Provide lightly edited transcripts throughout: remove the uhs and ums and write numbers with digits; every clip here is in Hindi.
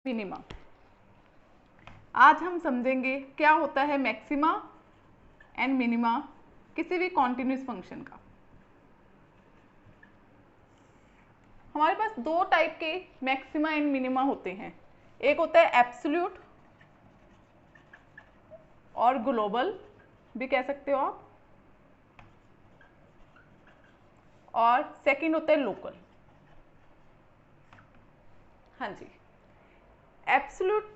मिनिमा। आज हम समझेंगे क्या होता है मैक्सिमा एंड मिनिमा किसी भी कॉन्टिन्यूस फंक्शन का। हमारे पास दो टाइप के मैक्सिमा एंड मिनिमा होते हैं, एक होता है एब्सोल्यूट और ग्लोबल भी कह सकते हो आप, और सेकंड होता है लोकल। हाँ जी, एब्सोल्यूट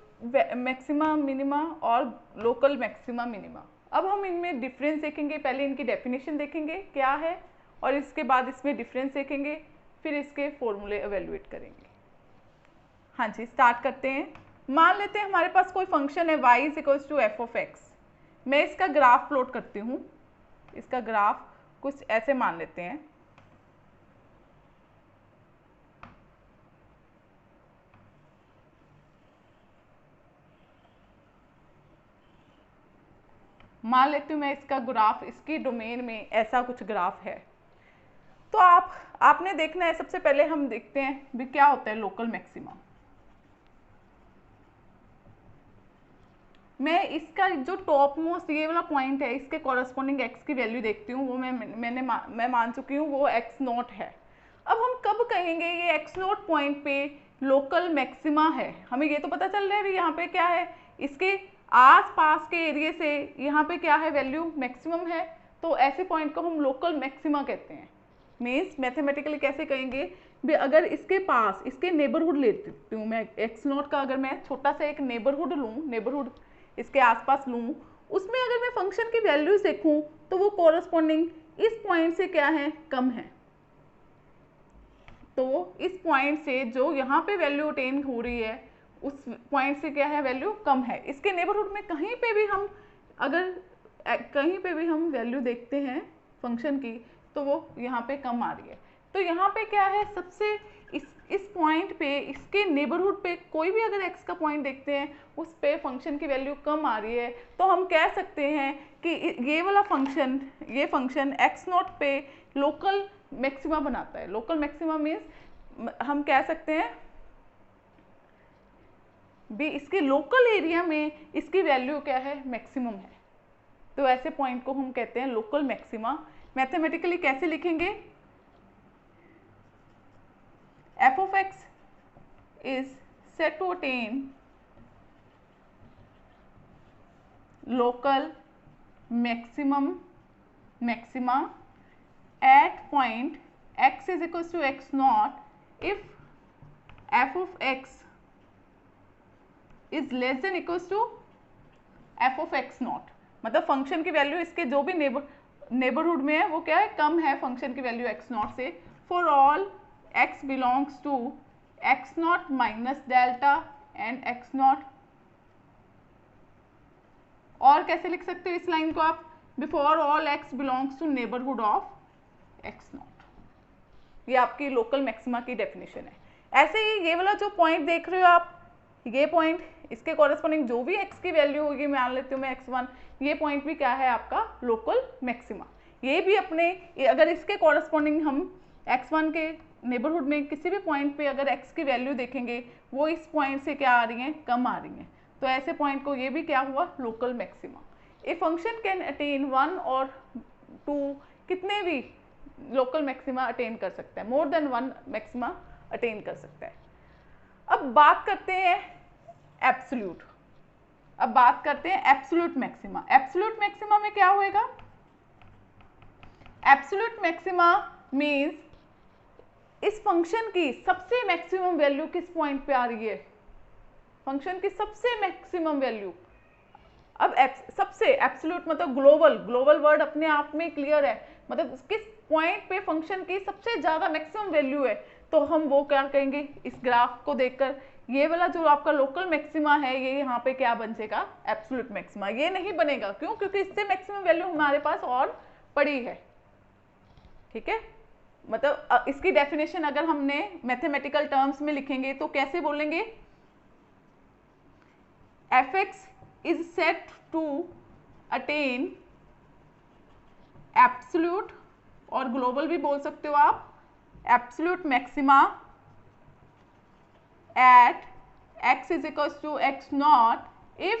मैक्सिमा मिनिमा और लोकल मैक्सिमा मिनिमा। अब हम इनमें डिफरेंस देखेंगे, पहले इनकी डेफिनेशन देखेंगे क्या है और इसके बाद इसमें डिफरेंस देखेंगे, फिर इसके फॉर्मूले एवेल्युएट करेंगे। हाँ जी, स्टार्ट करते हैं। मान लेते हैं हमारे पास कोई फंक्शन है y equals to f of x. मैं इसका ग्राफ प्लॉट करती हूँ। इसका ग्राफ कुछ ऐसे मान लेते हैं। मान लेती हूँ मैं इसका ग्राफ, इसकी डोमेन में ऐसा कुछ ग्राफ है। तो आपने देखना है, सबसे पहले हम देखते हैं भी क्या होता है लोकल मैक्सिमा। मैं इसका जो टॉप मोस्ट ये वाला पॉइंट है, इसके कॉरस्पॉन्डिंग एक्स की वैल्यू देखती हूँ। वो मैं मान चुकी हूँ वो एक्स नॉट है। अब हम कब कहेंगे ये एक्स नॉट पॉइंट पे लोकल मैक्सिमा है? हमें ये तो पता चल रहा है भी यहाँ पे क्या है, इसके आस पास के एरिया से यहाँ पे क्या है वैल्यू मैक्सिमम है। तो ऐसे पॉइंट को हम लोकल मैक्सिमा कहते हैं। मीन्स मैथमेटिकली कैसे कहेंगे भी, अगर इसके पास इसके नेबरहुड ले लेती हूँ मैं, एक्स नॉट का अगर मैं छोटा सा एक नेबरहुड लूँ, नेबरहुड इसके आसपास लूँ, उसमें अगर मैं फंक्शन की वैल्यूज देखूँ तो वो कॉरस्पॉन्डिंग इस पॉइंट से क्या है, कम है। तो इस पॉइंट से जो यहाँ पे वैल्यू अटेन हो रही है उस पॉइंट से क्या है वैल्यू कम है। इसके नेबरहुड में कहीं पे भी हम अगर कहीं पे भी हम वैल्यू देखते हैं फंक्शन की तो वो यहाँ पे कम आ रही है। तो यहाँ पे क्या है, सबसे इस पॉइंट पे इसके नेबरहुड पे कोई भी अगर x का पॉइंट देखते हैं उस पे फंक्शन की वैल्यू कम आ रही है, तो हम कह सकते हैं कि ये वाला फंक्शन, ये फंक्शन x नॉट पे लोकल मैक्सिमा बनाता है। लोकल मैक्सिमा मीन्स हम कह सकते हैं भी इसके लोकल एरिया में इसकी वैल्यू क्या है, मैक्सिमम है। तो ऐसे पॉइंट को हम कहते हैं लोकल मैक्सिमा। मैथमेटिकली कैसे लिखेंगे, f of x is said to attain local maxima at point x is equals to x naught if f of x is less than equals to f of x naught। मतलब फंक्शन की वैल्यू इसके जो भी नेबरहुड में है वो क्या है, कम है फंक्शन की वैल्यू x नॉट से, for all x belongs to x naught minus delta and x naught. और कैसे लिख सकते हो इस लाइन को आप, before all x belongs to neighbourhood of x naught. ये आपकी लोकल मैक्सिमा की डेफिनेशन है। ऐसे ही ये वाला जो पॉइंट देख रहे हो आप, ये पॉइंट इसके कॉरेस्पॉन्डिंग जो भी x की वैल्यू होगी, मान लेती हूँ मैं x1, ये पॉइंट भी क्या है आपका लोकल मैक्सिमा। ये भी अपने अगर इसके कॉरेस्पॉन्डिंग हम x1 के नेबरहुड में किसी भी पॉइंट पे अगर x की वैल्यू देखेंगे वो इस पॉइंट से क्या आ रही है, कम आ रही है। तो ऐसे पॉइंट को ये भी क्या हुआ, local maxima. A function can attain 1 और 2, कितने भी लोकल मैक्सिमा अटेन कर सकता है, मोर देन 1 मैक्सिमा अटेन कर सकता है। अब बात करते हैं एब्सोल्यूट। अब बात करते हैं एब्सोल्यूट मैक्सिमा। एब्सोल्यूट मैक्सिमा में क्या होएगा, एब्सोल्यूट मैक्सिमा मींस इस फंक्शन की सबसे मैक्सिमम वैल्यू किस पॉइंट पे आ रही है, फंक्शन की सबसे मैक्सिमम वैल्यू। अब सबसे एब्सोल्यूट मतलब ग्लोबल, ग्लोबल वर्ड अपने आप में क्लियर है, मतलब किस पॉइंट पे फंक्शन की सबसे ज्यादा मैक्सिमम वैल्यू है, तो हम वो क्या कहेंगे, इस ग्राफ को देखकर ये वाला जो आपका लोकल मैक्सिमा है ये यहाँ पे क्या बन जाएगा, एब्सोल्यूट मैक्सिमा। ये नहीं बनेगा, क्यों, क्योंकि इससे मैक्सिमम वैल्यू हमारे पास और पड़ी है। ठीक है, मतलब इसकी डेफिनेशन अगर हमने मैथमेटिकल टर्म्स में लिखेंगे तो कैसे बोलेंगे, fx is said to attain absolute, और ग्लोबल भी बोल सकते हो आप, absolute maxima at x is equals to x naught if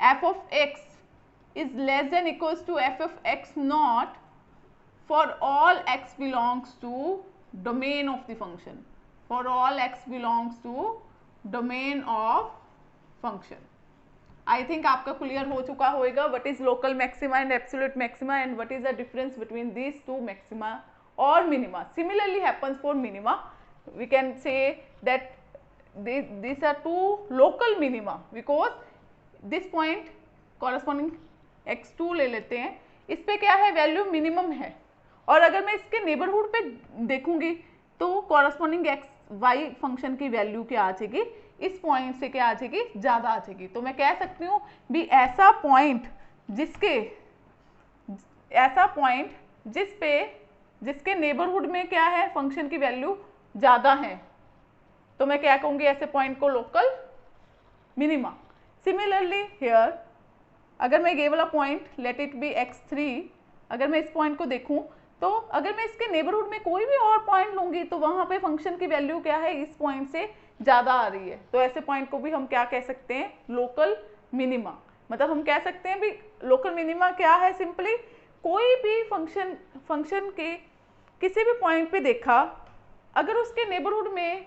f of x is less than equals to f of x naught for all x belongs to domain of the function, for all x belongs to domain of function. I think आपका क्लियर हो चुका होगा what is local maxima and absolute maxima and what is the difference between these two maxima और minima. Similarly happens for minima. We can say that these are two local minima because this point corresponding x2 ले लेते हैं, इस पे क्या है वैल्यू मिनिमम है, और अगर मैं इसके नेबरहुड पे देखूंगी तो कॉरस्पॉन्डिंग एक्स वाई फंक्शन की वैल्यू क्या आ जाएगी, इस पॉइंट से क्या आ जाएगी, ज़्यादा आ जाएगी. तो मैं कह सकती हूँ भी ऐसा पॉइंट जिसके नेबरहुड में क्या है फंक्शन की वैल्यू ज़्यादा है, तो मैं क्या कहूँगी ऐसे पॉइंट को लोकल मिनिमा. सिमिलरली हियर अगर मैं ये वाला point let it be x3, अगर मैं इस पॉइंट को देखूं तो अगर मैं इसके नेबरहुड में कोई भी और पॉइंट लूंगी तो वहां पे फंक्शन की वैल्यू क्या है इस पॉइंट से ज़्यादा आ रही है, तो ऐसे पॉइंट को भी हम क्या कह सकते हैं लोकल मिनिमा. मतलब हम कह सकते हैं भी लोकल मिनिमा क्या है, सिंपली कोई भी फंक्शन के किसी भी पॉइंट पे देखा, अगर उसके नेबरहुड में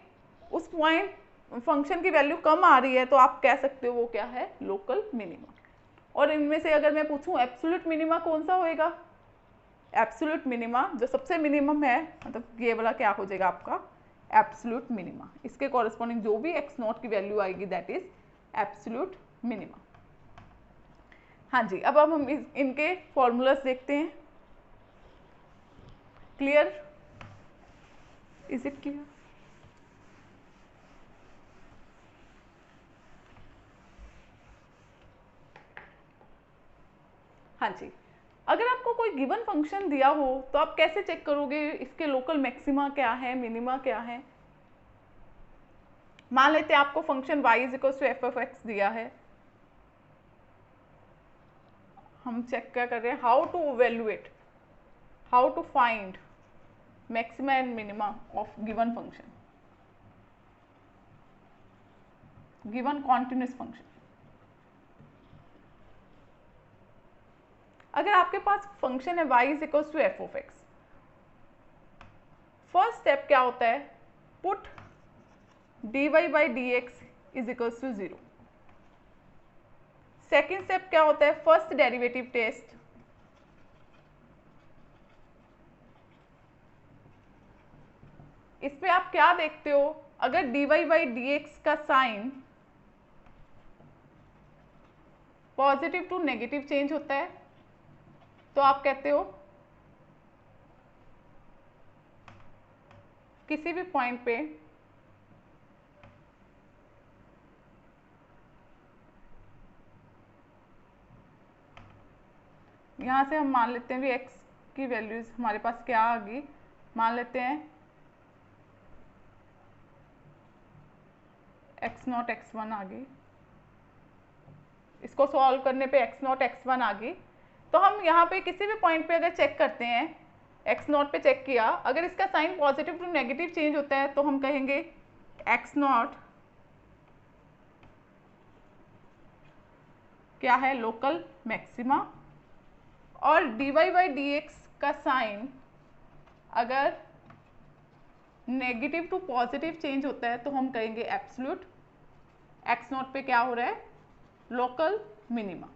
उस पॉइंट फंक्शन की वैल्यू कम आ रही है तो आप कह सकते हो वो क्या है लोकल मिनिमा. और इनमें से अगर मैं पूछूं एब्सोल्यूट मिनिमा कौन सा होएगा, एब्सोल्यूट मिनिमा जो सबसे मिनिमम है, मतलब ये वाला क्या हो जाएगा आपका एब्सोल्यूट मिनिमा. इसके कॉरेस्पॉन्डिंग जो भी x नॉट की वैल्यू आएगी दैट इज एब्सोल्यूट मिनिमा. हाँ जी, अब हम इनके फॉर्मूलाज देखते हैं. Clear, is it clear? हाँ जी, अगर आपको कोई गिवन फंक्शन दिया हो तो आप कैसे चेक करोगे इसके लोकल मैक्सिमा क्या है, मिनिमा क्या है. मान लेते हैं आपको function y is equal to f of x दिया है, हम चेक क्या कर रहे हैं how to evaluate, how to find maxima and minima of given function, given continuous function. अगर आपके पास फंक्शन है y is equal to f of x, first step क्या होता है put dy by d x is equal to 0. Second step क्या होता है फर्स्ट डेरिवेटिव टेस्ट. इसमें आप क्या देखते हो, अगर dy बाई डी एक्स का sign positive to negative change होता है तो आप कहते हो किसी भी पॉइंट पे यहां से हम मान लेते हैं भी x की वैल्यूज हमारे पास क्या आ गई, मान लेते हैं x नॉट x1 आ गई, इसको सॉल्व करने पे x नॉट x1 आ गई. तो हम यहाँ पे किसी भी पॉइंट पे अगर चेक करते हैं x नॉट पे चेक किया, अगर इसका sign positive to negative change होता है तो हम कहेंगे x नॉट क्या है लोकल मैक्सिमा, और dy बाई डी एक्स का साइन अगर नेगेटिव टू पॉजिटिव चेंज होता है तो हम कहेंगे एब्सोल्यूट. x नॉट पे क्या हो रहा है लोकल मिनिमा.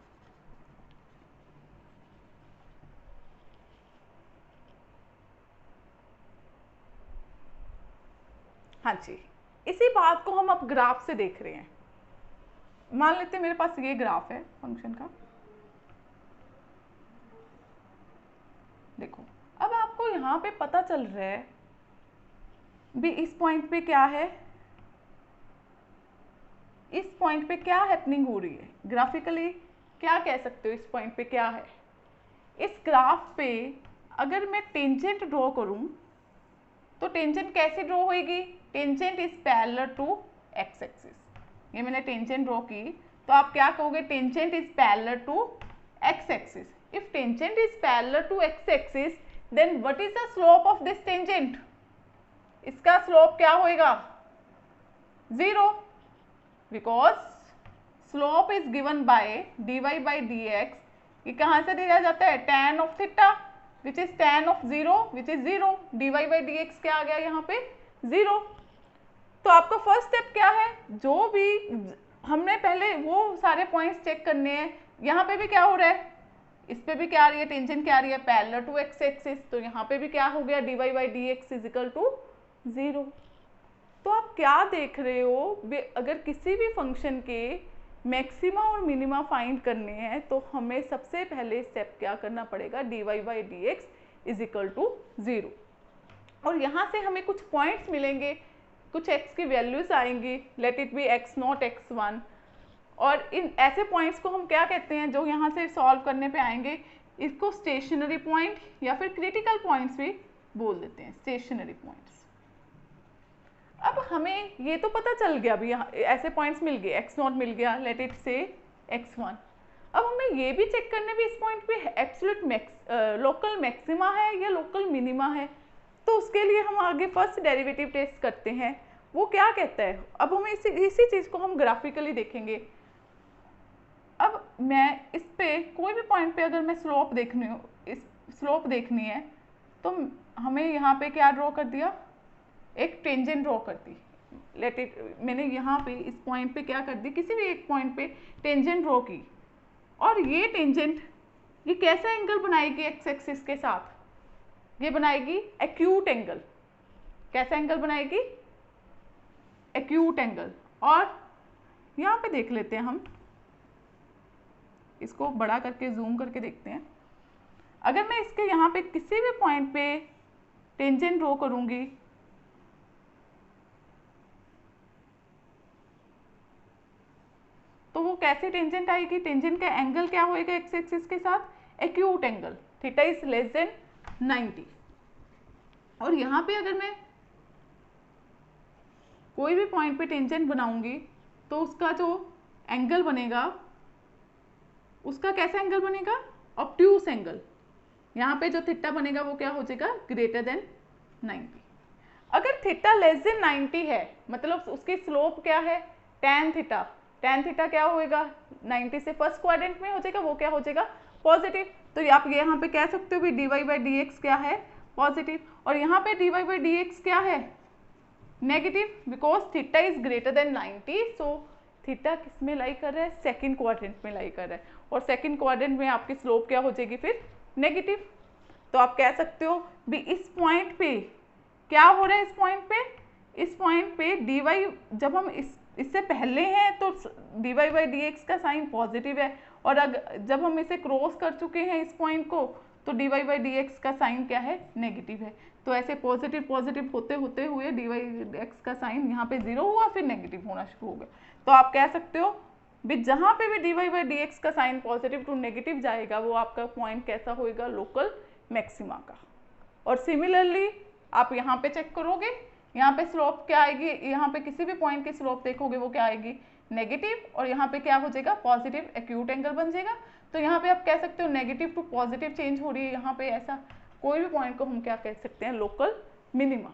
हाँ जी, इसी बात को हम अब ग्राफ से देख रहे हैं. मान लेते हैं मेरे पास ये ग्राफ है फंक्शन का, देखो अब आपको यहाँ पे पता चल रहा है भी इस पॉइंट पे क्या है, इस पॉइंट पे क्या हैपनिंग हो रही है, ग्राफिकली क्या कह सकते हो इस पॉइंट पे क्या है. इस ग्राफ पे अगर मैं टेंजेंट ड्रॉ करूं तो टेंजेंट कैसे ड्रॉ होएगी, tangent is parallel to x axis. ये मैंने टेंजेंट ड्रॉ की तो आप क्या कहोगे tangent is parallel to x axis. If tangent is parallel to x axis then what is the slope of this tangent, इसका स्लोप क्या होएगा 0 because slope is given by dy by dx. ये कहाँ से दिया जाता है? tan of theta which is tan of 0 which is 0. dy by dx क्या आ गया यहाँ पे? 0. तो आपका फर्स्ट स्टेप क्या है? जो भी हमने पहले वो सारे पॉइंट्स चेक करने हैं. यहाँ पे भी क्या हो रहा है? इस पे भी क्या आ रही है? टेंजेंट क्या आ रही है? Parallel to x axis. तो यहाँ पे भी क्या हो गया? dy by dx is equal to 0. तो आप क्या देख रहे हो? अगर किसी भी फंक्शन के मैक्सिमा और मिनिमा फाइंड करने हैं तो हमें सबसे पहले स्टेप क्या करना पड़ेगा? dy by dx is equal to 0. और यहाँ से हमें कुछ पॉइंट्स मिलेंगे, कुछ x की वैल्यूज आएंगी, let it be x0 x1. और इन ऐसे पॉइंट्स को हम क्या कहते हैं? जो यहाँ से सॉल्व करने पे आएंगे, इसको स्टेशनरी पॉइंट या फिर क्रिटिकल पॉइंट्स भी बोल देते हैं. Stationary points. अब हमें ये तो पता चल गया, अभी यहाँ ऐसे पॉइंट्स मिल गए, x0 मिल गया, लेट इट से x1. अब हमें ये भी चेक करने भी इस पॉइंट पे एब्सोल्यूट लोकल मैक्सिमा है या लोकल मिनिमा है. तो उसके लिए हम आगे फर्स्ट डेरिवेटिव टेस्ट करते हैं. वो क्या कहता है? अब हमें इसी चीज़ को हम ग्राफिकली देखेंगे. अब मैं इस पे कोई भी पॉइंट पे अगर मैं स्लोप देखनी है तो हमें यहाँ पे क्या ड्रॉ कर दिया? एक टेंजेंट ड्रॉ कर दी. लेट इट, मैंने यहाँ पे इस पॉइंट पे क्या कर दी? किसी भी एक पॉइंट पे टेंजेंट ड्रॉ की. और ये टेंजेंट ये कैसा एंगल बनाएगी एक्स एक्सिस के साथ? ये बनाएगी एक्यूट एंगल. कैसा एंगल बनाएगी? Acute angle. और यहाँ पे देख लेते हैं हम, इसको बड़ा करके जूम करके देखते हैं. अगर मैं इसके यहाँ पे किसी भी पॉइंट पे टेंजेंट ड्रॉ करूंगी तो वो कैसे टेंजेंट आएगी? टेंजेंट का एंगल क्या होएगा एक्स एक्सिस के साथ? Acute angle. Theta is less than 90. और यहाँ पे अगर मैं कोई भी पॉइंट पे टेंजेंट बनाऊंगी तो उसका जो एंगल बनेगा, उसका कैसा एंगल बनेगा? Obtuse angle. यहाँ पे जो थीटा बनेगा वो क्या हो जाएगा? Greater than 90. अगर थीटा लेस देन 90 है मतलब उसकी स्लोप क्या है? tan theta. tan थीटा क्या होएगा? 90 से फर्स्ट क्वाड्रेंट में हो जाएगा, वो क्या हो जाएगा? पॉजिटिव. तो आप यहाँ पे कह सकते हो भी dy बाई dx क्या है? पॉजिटिव. और यहाँ पे dy बाई dx क्या है? Negative, because theta is greater than 90. So theta किस में लाई कर रहा है? सेकंड क्वाड्रेंट में लाई कर रहा है. और सेकंड क्वाड्रेंट में आपकी स्लोप क्या हो जाएगी फिर? नेगेटिव. तो आप कह सकते हो भी इस पॉइंट पे क्या हो रहा है? इस पॉइंट पे dy, जब हम इससे पहले हैं तो dy बाई dx का साइन पॉजिटिव है. और अगर जब हम इसे क्रॉस कर चुके हैं इस पॉइंट को तो dy बाई dx का साइन क्या है? नेगेटिव है. तो ऐसे पॉजिटिव पॉजिटिव होते होते हुए dy बाई dx का साइन यहाँ पे 0 हुआ, फिर नेगेटिव होना शुरू हो गया. तो आप कह सकते हो भी जहाँ पे भी dy बाई dx का साइन पॉजिटिव टू नेगेटिव जाएगा वो आपका पॉइंट कैसा होएगा? लोकल मैक्सिमा का. और सिमिलरली आप यहाँ पे चेक करोगे, यहाँ पे स्लोप क्या आएगी? यहाँ पे किसी भी पॉइंट की स्लोप देखोगे वो क्या आएगी? नेगेटिव. और यहाँ पे क्या हो जाएगा? पॉजिटिव एक्यूट एंगल बन जाएगा. तो यहाँ पे आप कह सकते हो नेगेटिव टू पॉजिटिव चेंज हो रही है. यहाँ पे ऐसा कोई भी पॉइंट को हम क्या कह सकते हैं? Local minima.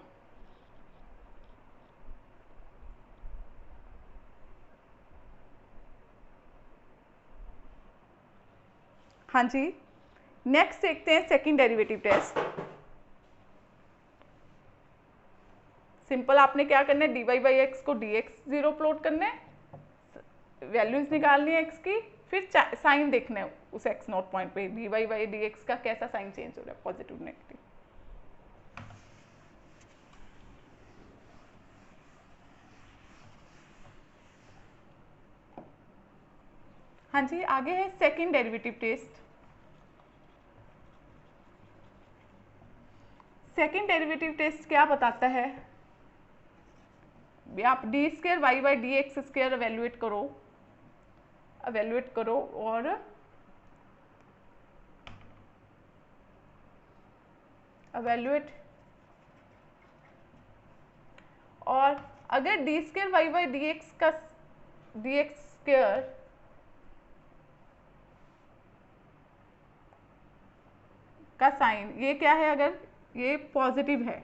हाँ जी, नेक्स्ट देखते हैं सेकंड डेरिवेटिव टेस्ट. सिंपल आपने क्या करना है? dy बाई एक्स को dx 0 प्लॉट करना है, वैल्यूज निकालनी है x की, फिर साइन देखना है उस x0 पॉइंट पे dy बाई dx का कैसा साइन चेंज हो रहा है, पॉजिटिव नेगेटिव. हाँ जी, आगे है second derivative test. Second derivative test क्या बताता है? आप d square y by d x square evaluate करो और अगर d square y by d x square का साइन ये क्या है? अगर ये पॉजिटिव है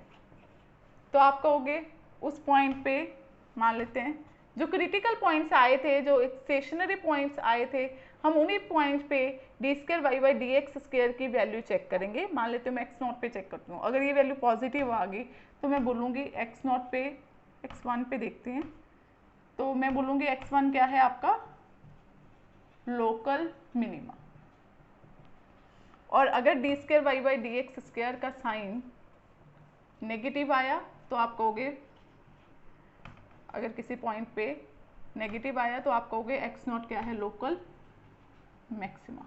तो आप कहोगे उस पॉइंट पे मान लेते हैं जो क्रिटिकल पॉइंट्स आए थे, जो स्टेशनरी पॉइंट्स आए थे, हम उन्हीं पॉइंट पे d square y by d x square की वैल्यू चेक करेंगे। मान लेते हैं मैं एक्स नॉट पे चेक करती हूँ, अगर ये वैल्यू पॉजिटिव आ गई तो मैं बोलूँगी एक्स नॉट पे, एक्स वन पे देखते हैं, तो मैं बोलूँगी एक्स वन क्या है आपका लोकल मिनिमा। और अगर d square y by d x square का साइन नेगेटिव आया तो आप कहोगे, अगर किसी पॉइंट पे नेगेटिव आया तो आप कहोगे एक्स नॉट क्या है लोकल मैक्सिमा।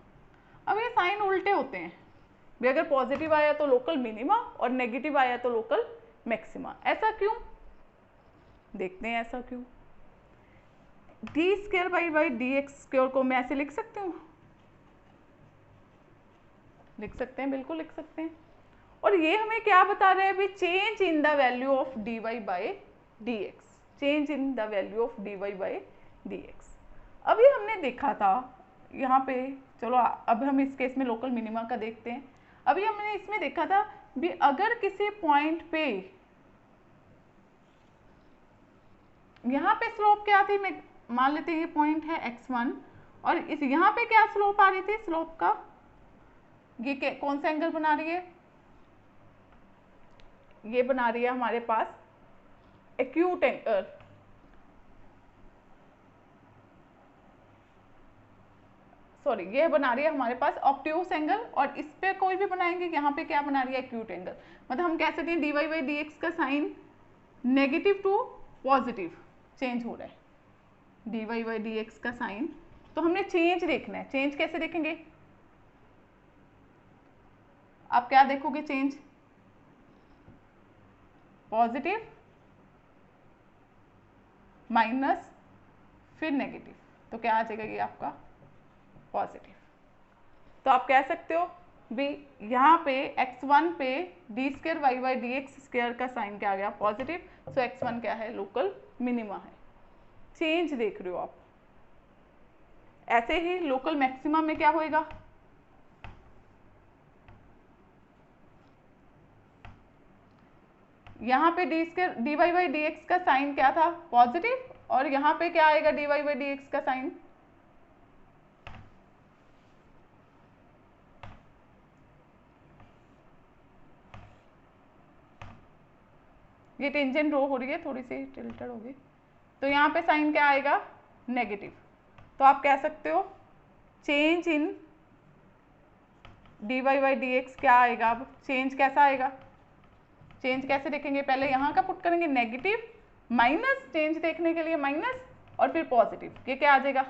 अब ये साइन उल्टे होते हैं भी, अगर पॉजिटिव आया तो लोकल मिनिमा और नेगेटिव आया तो लोकल मैक्सिमा। ऐसा क्यों, देखते हैं ऐसा क्यों। D square y by d x square को मैं ऐसे लिख सकती हूँ, लिख सकते हैं, बिल्कुल लिख सकते हैं। और ये हमें क्या बता रहे हैं भी, change in the value of d y by d x, change in the value of d y by d x. अभी हमने देखा था यहाँ पे, चलो अब हम इस केस में लोकल मिनिमा का देखते हैं। अभी हमने इसमें देखा था भी अगर किसी पॉइंट पे, यहाँ पे स्लोप क्या थी, मैं मान लेते हैं ये पॉइंट है x1 और इस यहाँ पे क्या स्लोप आ रही थी, स्लोप का ये कौन सा एंगल बना रही है, ये बना रही है हमारे पास एक्यूट एंगल, सॉरी ये बना रही है हमारे पास ऑब्ट्यूस एंगल, और इस पे कोई भी बनाएंगे यहाँ पे क्या बना रही है एक्यूट एंगल। मतलब हम कह सकते हैं d y by d x का sign negative to positive change हो रहा है, d y by d x का साइन। तो हमने चेंज देखना है, चेंज कैसे देखेंगे, आप क्या देखोगे चेंज, पॉजिटिव माइनस फिर नेगेटिव, तो क्या आ जाएगा ये आपका पॉजिटिव। तो आप कह सकते हो भी यहाँ पे x1 पे d square y by d x square का साइन क्या आ गया पॉजिटिव, सो x1 क्या है लोकल मिनिमा है, चेंज देख रहे हो आप। ऐसे ही लोकल मैक्सिमा में क्या होएगा, यहाँ पे d square d y by d x का साइन क्या था पॉजिटिव, और यहाँ पे क्या आएगा d y by d x का साइन, ये टेंजेंट रो हो रही है, थोड़ी सी टिल्टेड होगी, तो यहाँ पे साइन क्या आएगा नेगेटिव। तो आप कह सकते हो change in d y by d x क्या आएगा, अब चेंज कैसा आएगा, चेंज कैसे देखेंगे, पहले यहाँ का पुट करेंगे नेगेटिव माइनस, चेंज देखने के लिए माइनस और फिर पॉजिटिव, ये क्या आ जाएगा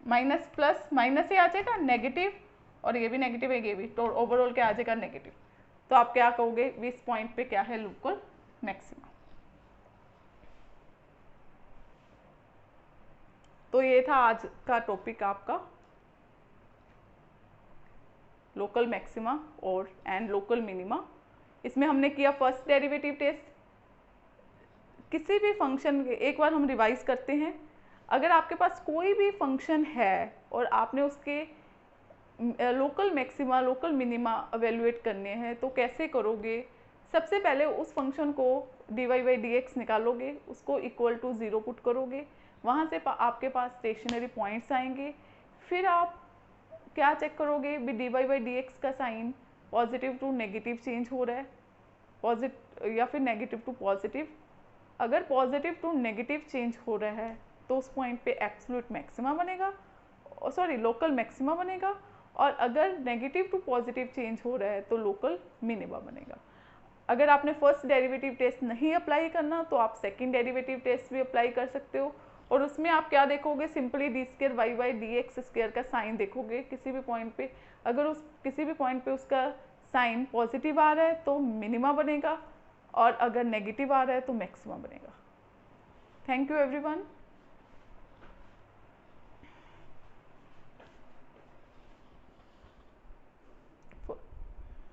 माइनस प्लस माइनस ही आ जाएगा नेगेटिव, और ये भी नेगेटिव है ये भी, तो ओवरऑल क्या आ जाएगा नेगेटिव। तो आप क्या कहोगे इस पॉइंट पे क्या है लोकल मैक्सिमा। तो ये था आज का टॉपिक आपका लोकल मैक्सिमा और एंड लोकल मिनिमा। इसमें हमने किया फर्स्ट डेरिवेटिव टेस्ट। किसी भी फंक्शन के एक बार हम रिवाइज करते हैं, अगर आपके पास कोई भी फंक्शन है और आपने उसके local maxima local minima evaluate करने हैं तो कैसे करोगे, सबसे पहले उस फंक्शन को d y by d x निकालोगे, उसको इक्वल टू 0 पुट करोगे, वहाँ से आपके पास स्टेशनरी पॉइंट्स आएंगे, फिर आप क्या चेक करोगे भी d y by d x का sign positive to negative change हो रहा है, पॉजिटिव या फिर नेगेटिव टू पॉजिटिव। अगर पॉजिटिव टू नेगेटिव चेंज हो रहा है तो उस पॉइंट पे एब्सोल्यूट मैक्सिमा बनेगा, सॉरी लोकल मैक्सिमा बनेगा, और अगर नेगेटिव टू पॉजिटिव चेंज हो रहा है तो लोकल मिनिमा बनेगा। अगर आपने फर्स्ट डेरिवेटिव टेस्ट नहीं अप्लाई करना तो आप सेकंड डेरिवेटिव टेस्ट भी अप्लाई कर सकते हो, और उसमें आप क्या देखोगे simply d square y by d x square का साइन देखोगे किसी भी पॉइंट पे, अगर उस किसी भी पॉइंट पे उसका साइन पॉजिटिव आ रहा है तो मिनिमा बनेगा, और अगर नेगेटिव आ रहा है तो मैक्सिमा बनेगा। Thank you everyone.